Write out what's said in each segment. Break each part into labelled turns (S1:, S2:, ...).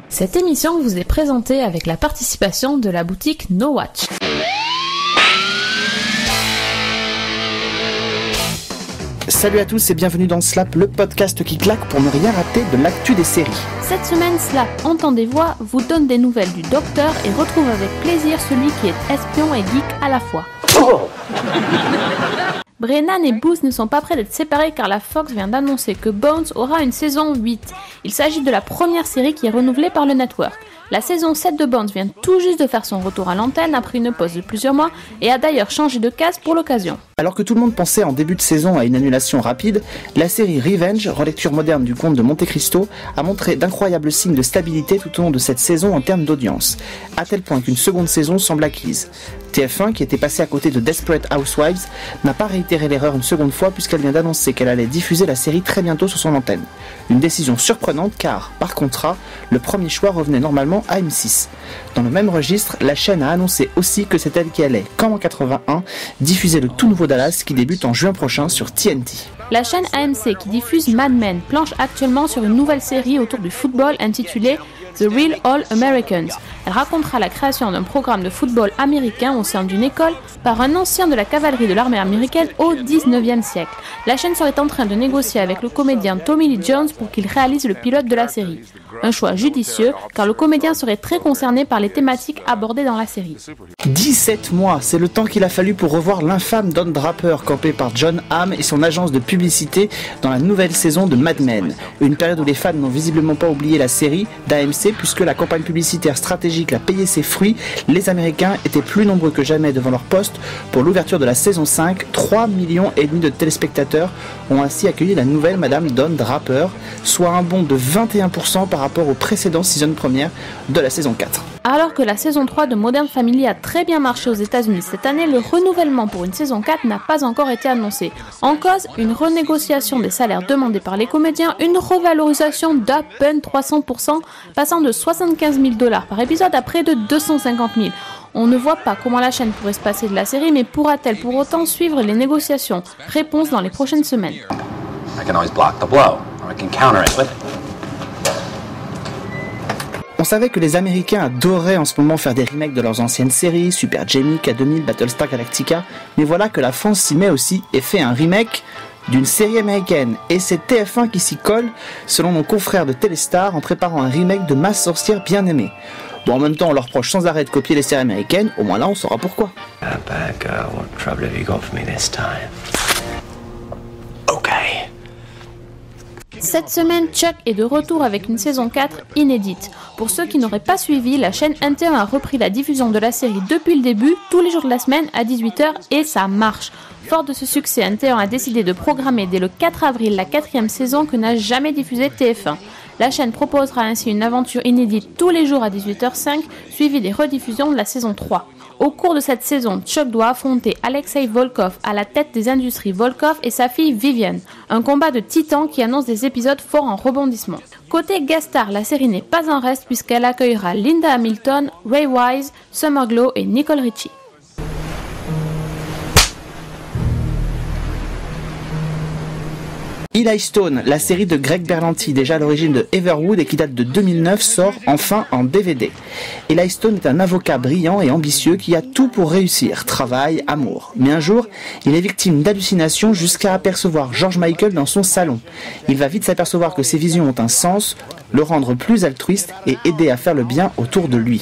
S1: Cette émission vous est présentée avec la participation de la boutique No Watch.
S2: Salut à tous et bienvenue dans Slap, le podcast qui claque pour ne rien rater de l'actu des séries.
S1: Cette semaine, Slap entend des voix, vous donne des nouvelles du docteur et retrouve avec plaisir celui qui est espion et geek à la fois. Oh Brennan et Booth ne sont pas prêts d'être séparés car la Fox vient d'annoncer que Bones aura une saison 8. Il s'agit de la première série qui est renouvelée par le network. La saison 7 de Bones vient tout juste de faire son retour à l'antenne après une pause de plusieurs mois et a d'ailleurs changé de case pour l'occasion.
S2: Alors que tout le monde pensait en début de saison à une annulation rapide, la série Revenge, relecture moderne du conte de Monte Cristo, a montré d'incroyables signes de stabilité tout au long de cette saison en termes d'audience, à tel point qu'une seconde saison semble acquise. TF1, qui était passé à côté de Desperate Housewives, n'a pas réitéré l'erreur une seconde fois puisqu'elle vient d'annoncer qu'elle allait diffuser la série très bientôt sur son antenne. Une décision surprenante car, par contrat, le premier choix revenait normalement à M6. Dans le même registre, la chaîne a annoncé aussi que c'est elle qui allait, comme en 81, diffuser le tout nouveau Dallas qui débute en juin prochain sur TNT.
S1: La chaîne AMC qui diffuse Mad Men planche actuellement sur une nouvelle série autour du football intitulée The Real All Americans. Elle racontera la création d'un programme de football américain au sein d'une école par un ancien de la cavalerie de l'armée américaine au 19e siècle. La chaîne serait en train de négocier avec le comédien Tommy Lee Jones pour qu'il réalise le pilote de la série. Un choix judicieux car le comédien serait très concerné par les thématiques abordées dans la série.
S2: 17 mois, c'est le temps qu'il a fallu pour revoir l'infâme Don Draper campé par Jon Hamm et son agence de publicité dans la nouvelle saison de Mad Men. Une période où les fans n'ont visiblement pas oublié la série d'AMC puisque la campagne publicitaire stratégique a payé ses fruits. Les Américains étaient plus nombreux que jamais devant leur poste pour l'ouverture de la saison 5. 3,5 millions de téléspectateurs ont ainsi accueilli la nouvelle Madame Don Draper, soit un bond de 21% par rapport aux précédentes saisons premières de la saison 4.
S1: Alors que la saison 3 de Modern Family a très bien marché aux États-Unis cette année, le renouvellement pour une saison 4 n'a pas encore été annoncé. En cause, une renégociation des salaires demandés par les comédiens, une revalorisation d'à peine 300%, passant de $75,000 par épisode à près de 250 000. On ne voit pas comment la chaîne pourrait se passer de la série, mais pourra-t-elle pour autant suivre les négociations ? Réponse dans les prochaines semaines.
S2: On savait que les Américains adoraient en ce moment faire des remakes de leurs anciennes séries, Super Jamie, K2000, Battlestar Galactica, mais voilà que la France s'y met aussi et fait un remake d'une série américaine. Et c'est TF1 qui s'y colle, selon nos confrères de Téléstar, en préparant un remake de Ma sorcière bien-aimée. Bon, en même temps, on leur reproche sans arrêt de copier les séries américaines, au moins là, on saura pourquoi.
S1: Cette semaine, Chuck est de retour avec une saison 4 inédite. Pour ceux qui n'auraient pas suivi, la chaîne NT1 a repris la diffusion de la série depuis le début, tous les jours de la semaine à 18h, et ça marche. Fort de ce succès, NT1 a décidé de programmer dès le 4 avril la 4e saison que n'a jamais diffusée TF1. La chaîne proposera ainsi une aventure inédite tous les jours à 18h05, suivie des rediffusions de la saison 3. Au cours de cette saison, Chuck doit affronter Alexei Volkov à la tête des industries Volkov et sa fille Vivian. Un combat de titans qui annonce des épisodes forts en rebondissement. Côté guest star, la série n'est pas en reste puisqu'elle accueillera Linda Hamilton, Ray Wise, Summer Glau et Nicole Richie.
S2: Eli Stone, la série de Greg Berlanti, déjà à l'origine de Everwood et qui date de 2009, sort enfin en DVD. Eli Stone est un avocat brillant et ambitieux qui a tout pour réussir, travail, amour. Mais un jour, il est victime d'hallucinations jusqu'à apercevoir George Michael dans son salon. Il va vite s'apercevoir que ses visions ont un sens, le rendre plus altruiste et aider à faire le bien autour de lui.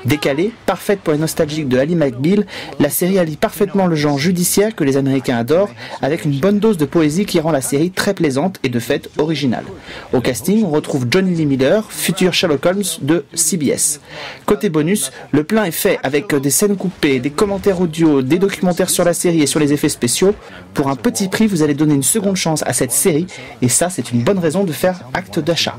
S2: Décalée, parfaite pour les nostalgiques de Ally McBeal, la série allie parfaitement le genre judiciaire que les Américains adorent, avec une bonne dose de poésie qui rend la série très plaisante et de fait originale. Au casting, on retrouve Johnny Lee Miller, futur Sherlock Holmes de CBS. Côté bonus, le plein est fait avec des scènes coupées, des commentaires audio, des documentaires sur la série et sur les effets spéciaux. Pour un petit prix, vous allez donner une seconde chance à cette série, et ça, c'est une bonne raison de faire acte d'achat.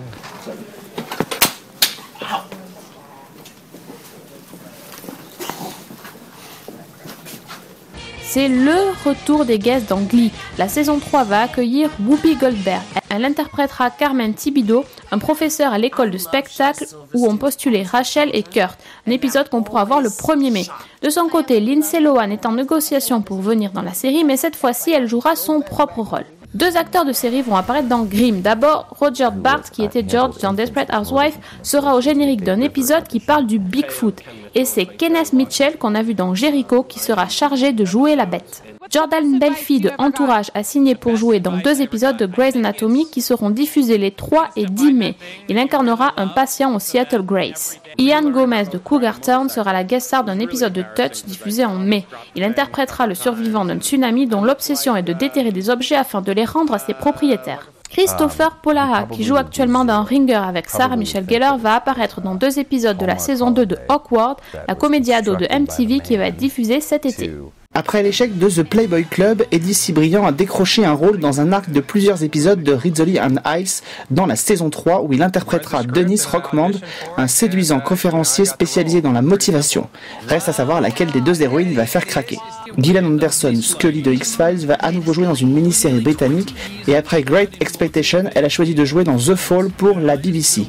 S1: C'est le retour des guests dans Glee. La saison 3 va accueillir Whoopi Goldberg. Elle interprétera Carmen Thibodeau, un professeur à l'école de spectacle où ont postulé Rachel et Kurt, un épisode qu'on pourra voir le 1er mai. De son côté, Lindsay Lohan est en négociation pour venir dans la série, mais cette fois-ci, elle jouera son propre rôle. 2 acteurs de série vont apparaître dans Grimm. D'abord, Roger Bart, qui était George dans Desperate Housewives, sera au générique d'un épisode qui parle du Bigfoot. Et c'est Kenneth Mitchell, qu'on a vu dans Jericho, qui sera chargé de jouer la bête. Jordan Belfi de Entourage a signé pour jouer dans 2 épisodes de Grey's Anatomy qui seront diffusés les 3 et 10 mai. Il incarnera un patient au Seattle Grace. Ian Gomez de Cougar Town sera la guest star d'un épisode de Touch diffusé en mai. Il interprétera le survivant d'un tsunami dont l'obsession est de déterrer des objets afin de les rendre à ses propriétaires. Christopher Polaha, qui joue actuellement dans Ringer avec Sarah Michelle Gellar, va apparaître dans 2 épisodes de la saison 2 de Awkward, la comédie ado de MTV qui va être diffusée cet été.
S2: Après l'échec de The Playboy Club, Eddie Cibrian a décroché un rôle dans un arc de plusieurs épisodes de Rizzoli and Isles dans la saison 3 où il interprétera Dennis Rockmond, un séduisant conférencier spécialisé dans la motivation. Reste à savoir laquelle des 2 héroïnes va faire craquer. Gillian Anderson, Scully de X-Files, va à nouveau jouer dans une mini-série britannique et après Great Expectation, elle a choisi de jouer dans The Fall pour la BBC.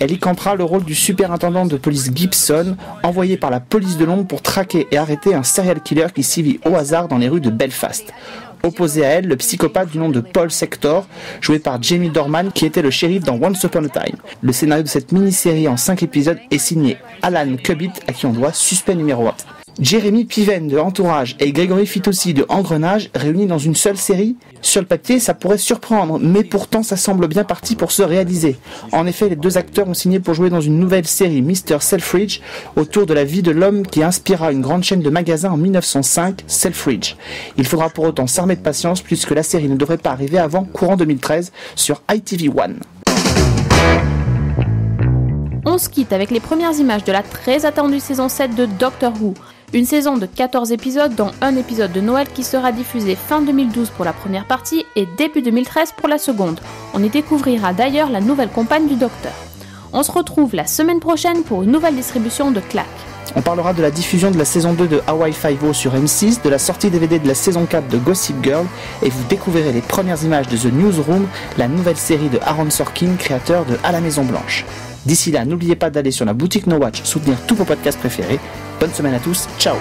S2: Elle y campera le rôle du superintendant de police Gibson, envoyé par la police de Londres pour traquer et arrêter un serial killer qui sévit au hasard dans les rues de Belfast. Opposé à elle, le psychopathe du nom de Paul Sector, joué par Jamie Dornan, qui était le shérif dans Once Upon a Time. Le scénario de cette mini-série en 5 épisodes est signé Alan Cubitt, à qui on doit Suspect numéro 1. Jeremy Piven de Entourage et Gregory Fitoussi de Engrenage réunis dans une seule série. Sur le papier, ça pourrait surprendre, mais pourtant ça semble bien parti pour se réaliser. En effet, les 2 acteurs ont signé pour jouer dans une nouvelle série, Mr. Selfridge, autour de la vie de l'homme qui inspira une grande chaîne de magasins en 1905, Selfridge. Il faudra pour autant s'armer de patience puisque la série ne devrait pas arriver avant courant 2013 sur ITV1.
S1: On se quitte avec les premières images de la très attendue saison 7 de Doctor Who. Une saison de 14 épisodes, dont un épisode de Noël qui sera diffusé fin 2012 pour la première partie et début 2013 pour la seconde. On y découvrira d'ailleurs la nouvelle compagne du Docteur. On se retrouve la semaine prochaine pour une nouvelle distribution de Claque.
S2: On parlera de la diffusion de la saison 2 de Hawaii Five-O sur M6, de la sortie DVD de la saison 4 de Gossip Girl, et vous découvrirez les premières images de The Newsroom, la nouvelle série de Aaron Sorkin, créateur de À la Maison Blanche. D'ici là, n'oubliez pas d'aller sur la boutique No Watch soutenir tous vos podcasts préférés. Bonne semaine à tous, ciao!